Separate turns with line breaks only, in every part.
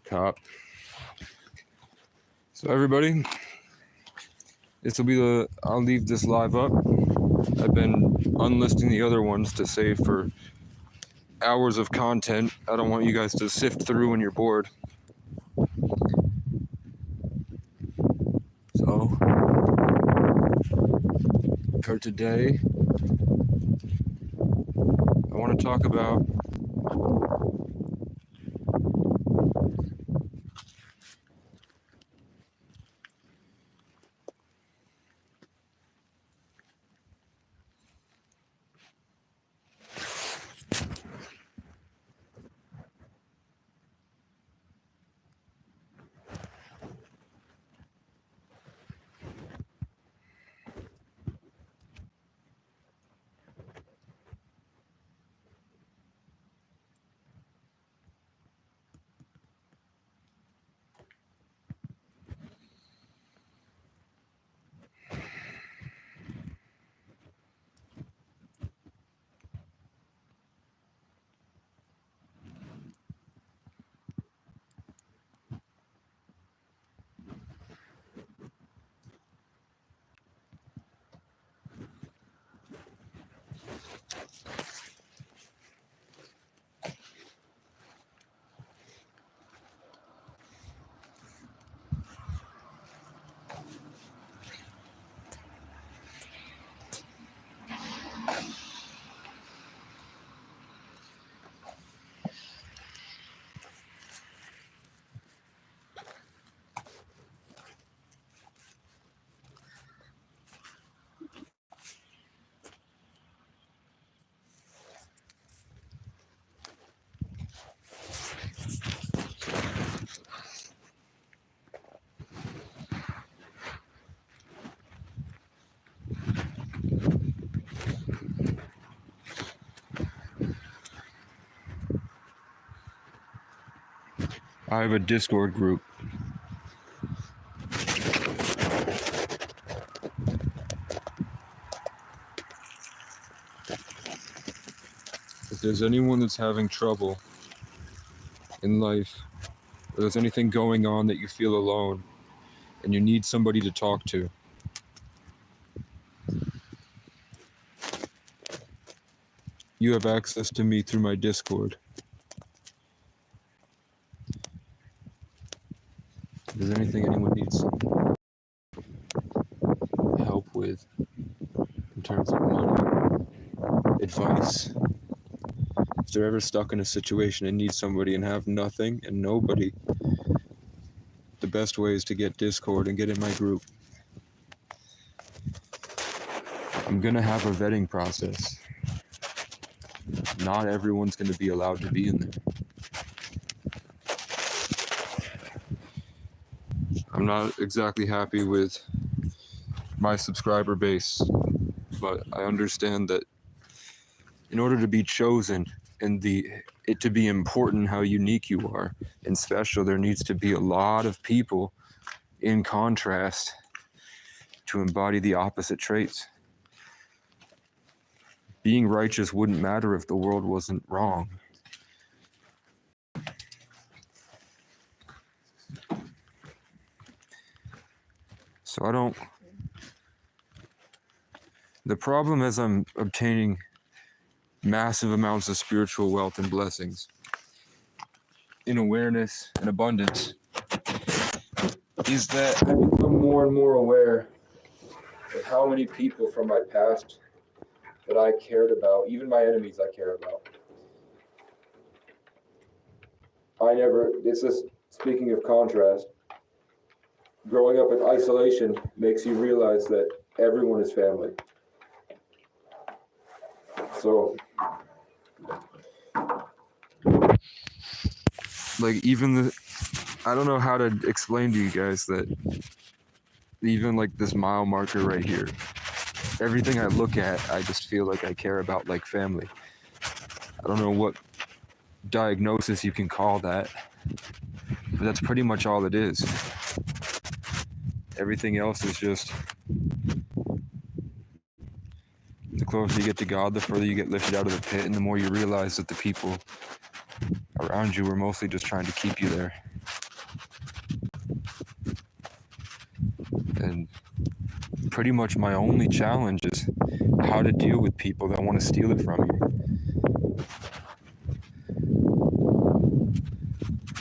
Top. So everybody, I'll leave this live up. I've been unlisting the other ones to save for hours of content. I don't want you guys to sift through when you're bored. So, for today, I want to talk about I have a Discord group. If there's anyone that's having trouble in life, or there's anything going on that you feel alone and you need somebody to talk to, you have access to me through my Discord. If there's anything anyone needs help with in terms of money, advice, if they're ever stuck in a situation and need somebody and have nothing and nobody, the best way is to get Discord and get in my group. I'm gonna have a vetting process. Not everyone's gonna be allowed to be in there. I'm not exactly happy with my subscriber base, but I understand that in order to be chosen and it to be important how unique you are and special, there needs to be a lot of people in contrast to embody the opposite traits. Being righteous wouldn't matter if the world wasn't wrong. So the problem is I'm obtaining massive amounts of spiritual wealth and blessings in awareness and abundance is that I become more and more aware of how many people from my past that I cared about, even my enemies I care about. It's just, speaking of contrast, growing up in isolation makes you realize that everyone is family. So, like, I don't know how to explain to you guys that even like this mile marker right here, everything I look at, I just feel like I care about like family. I don't know what diagnosis you can call that, but that's pretty much all it is. Everything else is just, the closer you get to God, the further you get lifted out of the pit, and the more you realize that the people around you were mostly just trying to keep you there. pretty much my only challenge is how to deal with people that want to steal it from you.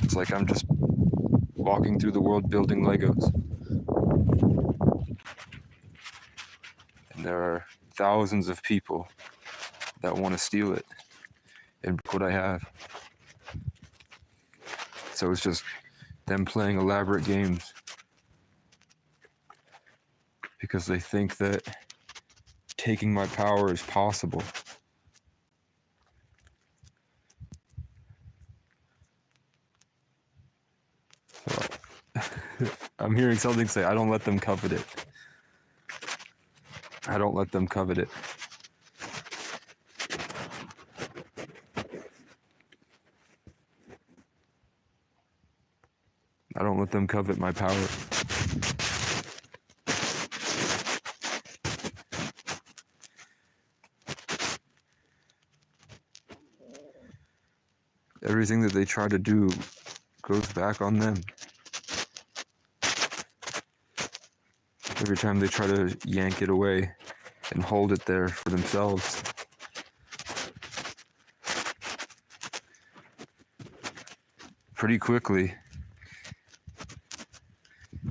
It's like I'm just walking through the world building Legos. And there are thousands of people that want to steal it and what I have. So it's just them playing elaborate games because they think that taking my power is possible. So I'm hearing something say, I don't let them covet it. I don't let them covet it. I don't let them covet my power. Everything that they try to do goes back on them. Every time they try to yank it away and hold it there for themselves, pretty quickly,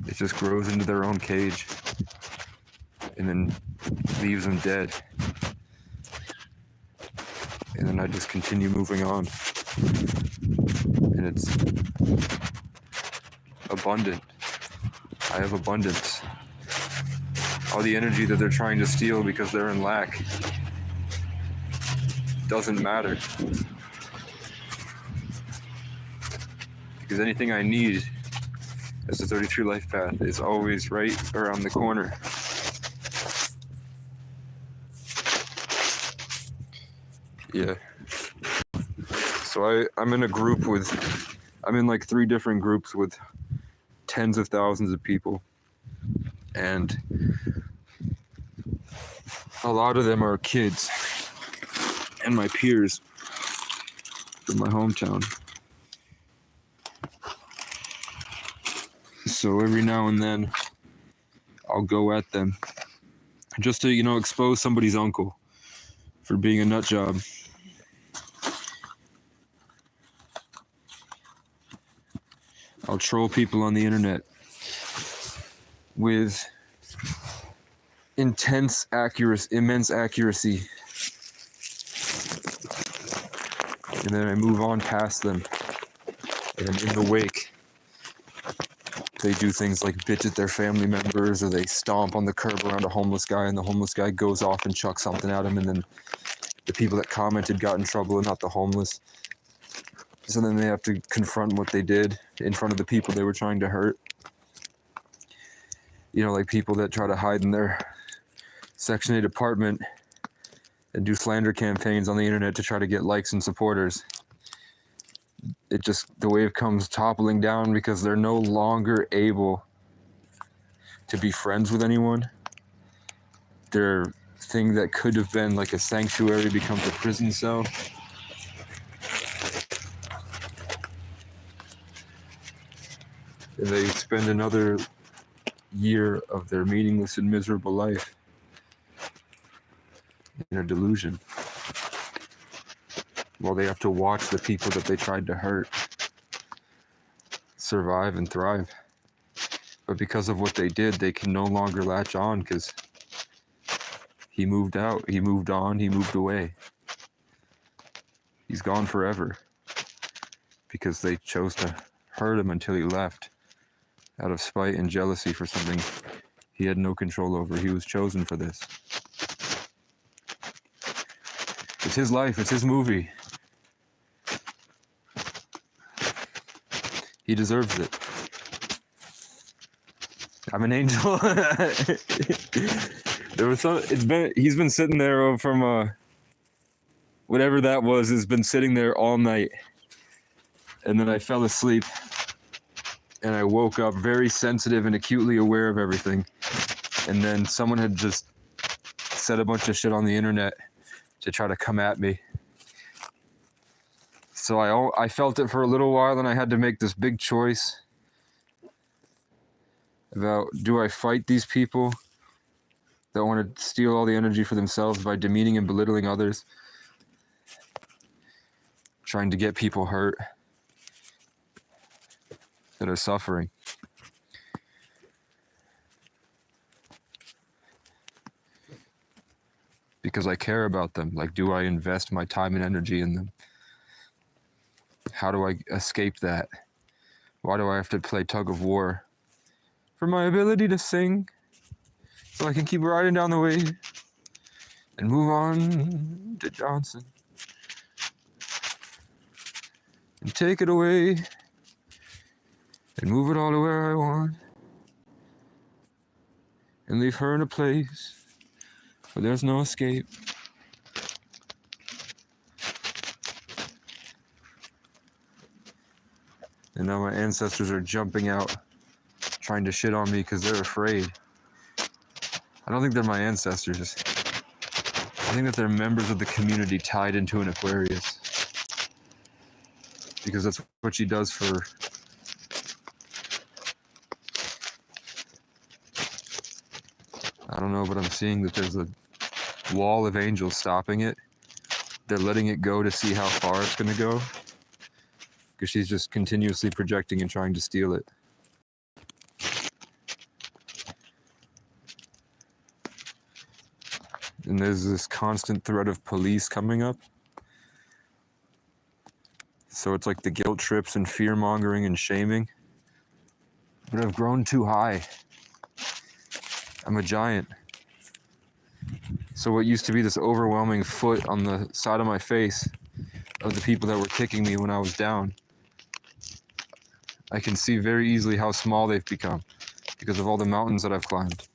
it just grows into their own cage and then leaves them dead. And then I just continue moving on. And it's abundant. I have abundance. All the energy that they're trying to steal because they're in lack doesn't matter. Because anything I need as a 33 life path is always right around the corner. Yeah. So I'm in a group I'm in like 3 different groups with tens of thousands of people. And a lot of them are kids and my peers from my hometown. So every now and then I'll go at them just to, expose somebody's uncle for being a nut job. I'll troll people on the internet with immense accuracy. And then I move on past them. And in the wake, they do things like bitch at their family members, or they stomp on the curb around a homeless guy, and the homeless guy goes off and chucks something at him, and then the people that commented got in trouble and not the homeless. So then they have to confront what they did in front of the people they were trying to hurt. Like people that try to hide in their Section 8 apartment and do slander campaigns on the internet to try to get likes and supporters. The wave comes toppling down because they're no longer able to be friends with anyone. Their thing that could have been like a sanctuary becomes a prison cell. And they spend another year of their meaningless and miserable life in a delusion, while they have to watch the people that they tried to hurt survive and thrive. But because of what they did, they can no longer latch on because he moved out, he moved on, he moved away. He's gone forever because they chose to hurt him until he left out of spite and jealousy for something he had no control over. He was chosen for this. It's his life, it's his movie. He deserves it. I'm an angel. He's been sitting there from whatever that was, has been sitting there all night. And then I fell asleep and I woke up very sensitive and acutely aware of everything. And then someone had just said a bunch of shit on the internet to try to come at me. So I felt it for a little while, and I had to make this big choice about, do I fight these people that want to steal all the energy for themselves by demeaning and belittling others, trying to get people hurt that are suffering. Because I care about them. Like, do I invest my time and energy in them? How do I escape that? Why do I have to play tug of war? For my ability to sing, so I can keep riding down the wave and move on to Johnson. And take it away and move it all to where I want. And leave her in a place where there's no escape. And now my ancestors are jumping out, trying to shit on me because they're afraid. I don't think they're my ancestors. I think that they're members of the community tied into an Aquarius. Because that's what she does for... I don't know, but I'm seeing that there's a wall of angels stopping it. They're letting it go to see how far it's going to go. Because she's just continuously projecting and trying to steal it. And there's this constant threat of police coming up. So it's like the guilt trips and fear-mongering and shaming. But I've grown too high. I'm a giant. So what used to be this overwhelming foot on the side of my face of the people that were kicking me when I was down, I can see very easily how small they've become because of all the mountains that I've climbed.